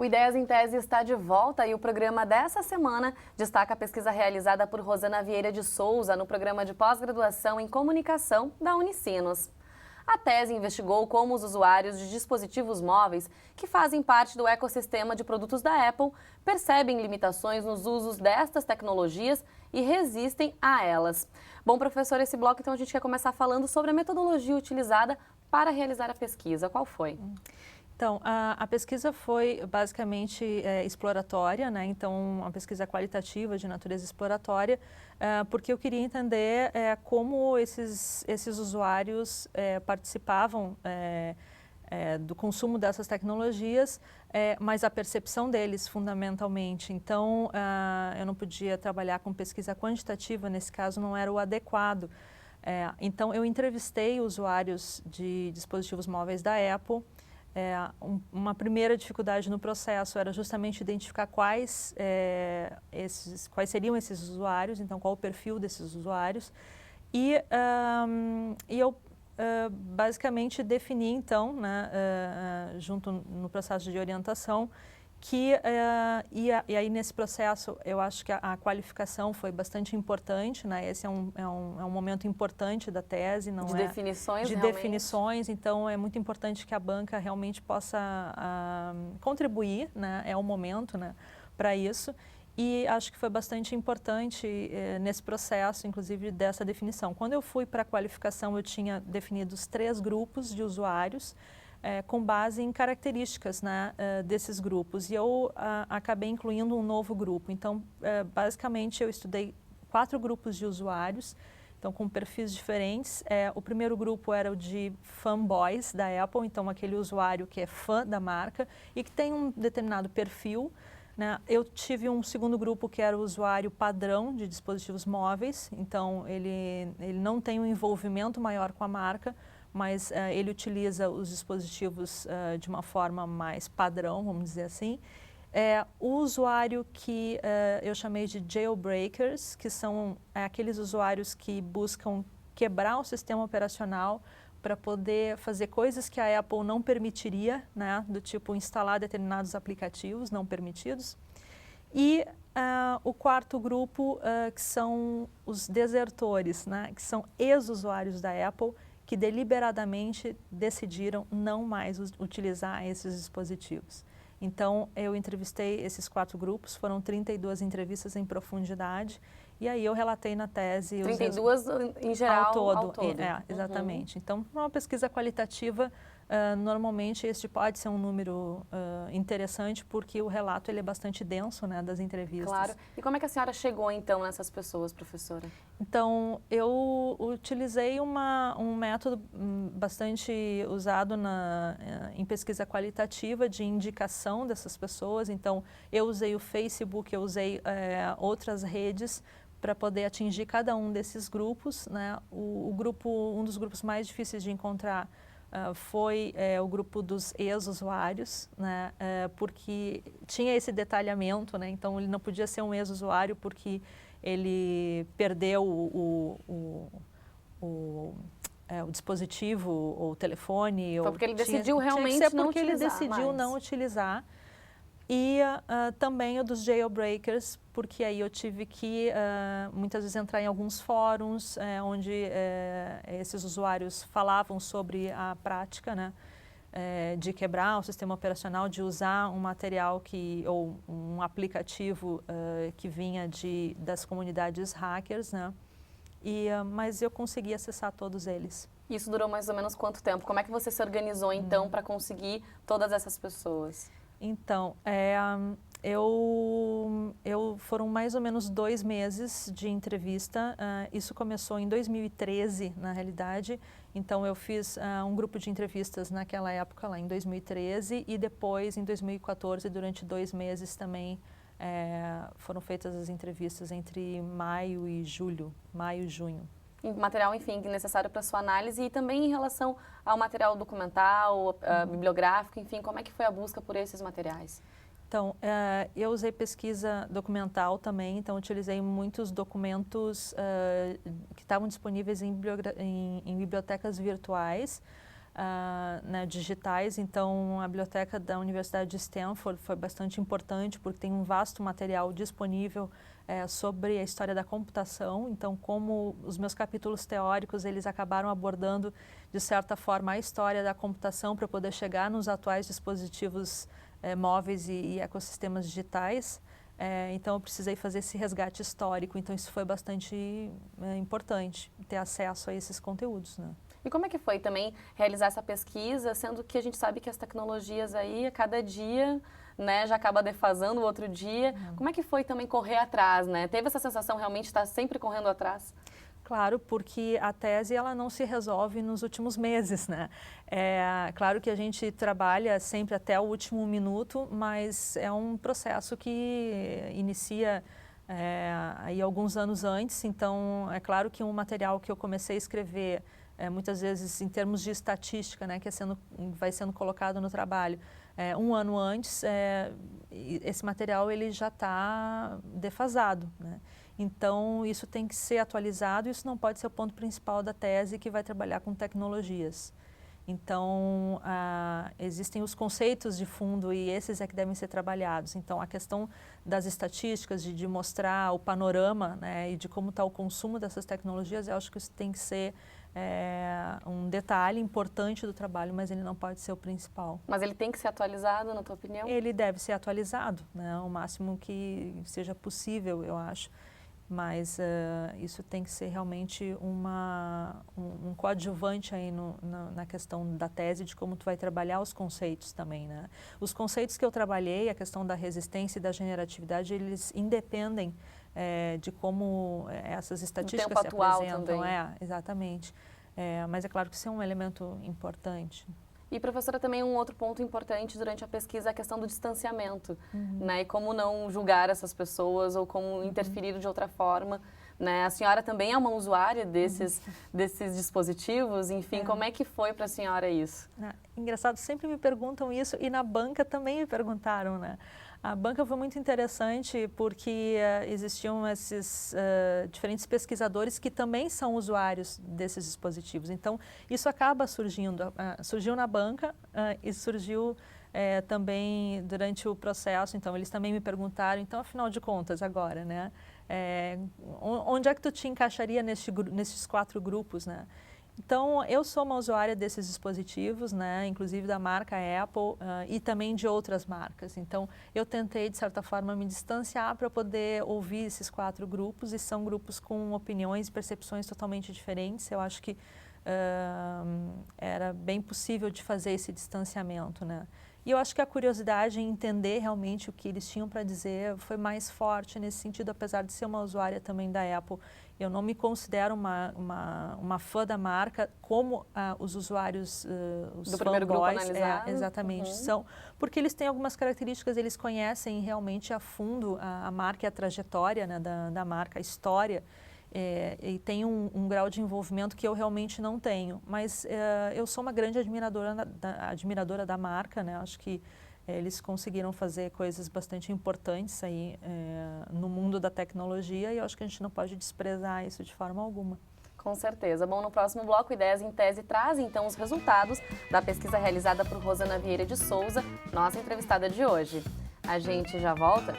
Ideias em Tese está de volta e o programa dessa semana destaca a pesquisa realizada por Rosana Vieira de Souza no programa de pós-graduação em comunicação da Unicinos. A tese investigou como os usuários de dispositivos móveis que fazem parte do ecossistema de produtos da Apple percebem limitações nos usos destas tecnologias e resistem a elas. Bom, professor, esse bloco então a gente quer começar falando sobre a metodologia utilizada para realizar a pesquisa. Qual foi? Então, a pesquisa foi basicamente exploratória, né? Então, uma pesquisa qualitativa de natureza exploratória, porque eu queria entender como esses usuários participavam do consumo dessas tecnologias, mas a percepção deles, fundamentalmente. Então, eu não podia trabalhar com pesquisa quantitativa, nesse caso não era o adequado. Então, eu entrevistei usuários de dispositivos móveis da Apple. Uma primeira dificuldade no processo era justamente identificar quais seriam esses usuários, então qual o perfil desses usuários. E eu basicamente defini então, né, junto no processo de orientação, e aí nesse processo eu acho que a qualificação foi bastante importante, né? Esse é um momento importante da tese, não de definições, de realmente. definições, então é muito importante que a banca realmente possa contribuir, né? É o momento, né, para isso. E acho que foi bastante importante nesse processo, inclusive, dessa definição. Quando eu fui para a qualificação, eu tinha definido os 3 grupos de usuários, com base em características, né, desses grupos. E eu acabei incluindo um novo grupo. Então, basicamente, eu estudei 4 grupos de usuários, então com perfis diferentes. O primeiro grupo era o de fanboys da Apple, então aquele usuário que é fã da marca e que tem um determinado perfil, né? Eu tive um segundo grupo que era o usuário padrão de dispositivos móveis, então ele não tem um envolvimento maior com a marca, mas ele utiliza os dispositivos de uma forma mais padrão, vamos dizer assim. O usuário que eu chamei de jailbreakers, que são aqueles usuários que buscam quebrar o sistema operacional para poder fazer coisas que a Apple não permitiria, né, do tipo instalar determinados aplicativos não permitidos. E o quarto grupo, que são os desertores, né, que são ex-usuários da Apple, que deliberadamente decidiram não mais utilizar esses dispositivos. Então, eu entrevistei esses 4 grupos, foram 32 entrevistas em profundidade, e aí eu relatei na tese... 32 em geral, ao todo. Exatamente. Então, uma pesquisa qualitativa, normalmente este pode ser um número interessante, porque o relato ele é bastante denso, né, das entrevistas. Claro. E como é que a senhora chegou, então, nessas pessoas, professora? Então, eu utilizei um método bastante usado em pesquisa qualitativa de indicação dessas pessoas. Então, eu usei o Facebook, eu usei outras redes para poder atingir cada um desses grupos, né? Um dos grupos mais difíceis de encontrar foi o grupo dos ex-usuários, né? Porque tinha esse detalhamento, né? Então, ele não podia ser um ex-usuário porque ele perdeu o dispositivo ou o telefone. Foi porque ele decidiu realmente não utilizar. não Porque ele utilizar decidiu mais. não utilizar. E também o dos jailbreakers, porque aí eu tive que muitas vezes entrar em alguns fóruns onde esses usuários falavam sobre a prática, né, de quebrar o sistema operacional, de usar um material ou um aplicativo que vinha das comunidades hackers, né? Mas eu consegui acessar todos eles. Isso durou mais ou menos quanto tempo? Como é que você se organizou, então, para conseguir todas essas pessoas? Então, foram mais ou menos 2 meses de entrevista. Isso começou em 2013, na realidade. Então, eu fiz um grupo de entrevistas naquela época, lá em 2013, e depois, em 2014, durante 2 meses também, foram feitas as entrevistas entre maio e junho. Material, enfim, necessário para sua análise e também em relação ao material documental, bibliográfico, enfim, como é que foi a busca por esses materiais? Então, eu usei pesquisa documental também, então utilizei muitos documentos que estavam disponíveis em bibliotecas virtuais. né, digitais. Então, a biblioteca da Universidade de Stanford foi bastante importante porque tem um vasto material disponível sobre a história da computação. Então, como os meus capítulos teóricos, eles acabaram abordando, de certa forma, a história da computação para poder chegar nos atuais dispositivos móveis e ecossistemas digitais. Então, eu precisei fazer esse resgate histórico. Então, isso foi bastante importante, ter acesso a esses conteúdos, né? E como é que foi também realizar essa pesquisa, sendo que a gente sabe que as tecnologias aí, a cada dia, né, já acaba defasando o outro dia. Como é que foi também correr atrás, né? Teve essa sensação realmente de estar sempre correndo atrás? Claro, porque a tese ela não se resolve nos últimos meses, né? Claro que a gente trabalha sempre até o último minuto, mas é um processo que inicia aí alguns anos antes. Então, é claro que um material que eu comecei a escrever muitas vezes em termos de estatística, né, que vai sendo colocado no trabalho, um ano antes, esse material ele já está defasado, né? Então, isso tem que ser atualizado e isso não pode ser o ponto principal da tese que vai trabalhar com tecnologias. Então, existem os conceitos de fundo e esses é que devem ser trabalhados. Então, a questão das estatísticas, de mostrar o panorama, né, e de como está o consumo dessas tecnologias, eu acho que isso tem que ser um detalhe importante do trabalho, mas ele não pode ser o principal. Mas ele tem que ser atualizado, na tua opinião? Ele deve ser atualizado, né, o máximo que seja possível, eu acho. Mas isso tem que ser realmente um coadjuvante aí na questão da tese, de como tu vai trabalhar os conceitos também, né? Os conceitos que eu trabalhei, a questão da resistência e da generatividade, eles independem de como essas estatísticas se apresentam. Também. Exatamente. Mas é claro que isso é um elemento importante. E, professora, também um outro ponto importante durante a pesquisa é a questão do distanciamento, né? E como não julgar essas pessoas ou como interferir de outra forma, né? A senhora também é uma usuária desses dispositivos, enfim, como é que foi para a senhora isso? Engraçado, sempre me perguntam isso e na banca também me perguntaram, né? A banca foi muito interessante porque existiam esses diferentes pesquisadores que também são usuários desses dispositivos. Então, isso acaba surgindo. Surgiu na banca e surgiu também durante o processo. Então, eles também me perguntaram, então, afinal de contas, agora, né? Onde é que tu te encaixaria nesses 4 grupos, né? Então, eu sou uma usuária desses dispositivos, né, inclusive da marca Apple e também de outras marcas. Então, eu tentei, de certa forma, me distanciar para poder ouvir esses 4 grupos e são grupos com opiniões e percepções totalmente diferentes. Eu acho que era bem possível de fazer esse distanciamento, né? E eu acho que a curiosidade em entender realmente o que eles tinham para dizer foi mais forte nesse sentido, apesar de ser uma usuária também da Apple. Eu não me considero uma fã da marca como os usuários, os do primeiro grupo fanboys, analisado. exatamente, são, porque eles têm algumas características, eles conhecem realmente a fundo a marca e a trajetória, né, da marca, a história, e tem um grau de envolvimento que eu realmente não tenho. Mas eu sou uma grande admiradora da marca, né? Acho que eles conseguiram fazer coisas bastante importantes aí no mundo da tecnologia e eu acho que a gente não pode desprezar isso de forma alguma. Com certeza. Bom, no próximo bloco, Ideias em Tese traz então os resultados da pesquisa realizada por Rosana Vieira de Souza, nossa entrevistada de hoje. A gente já volta?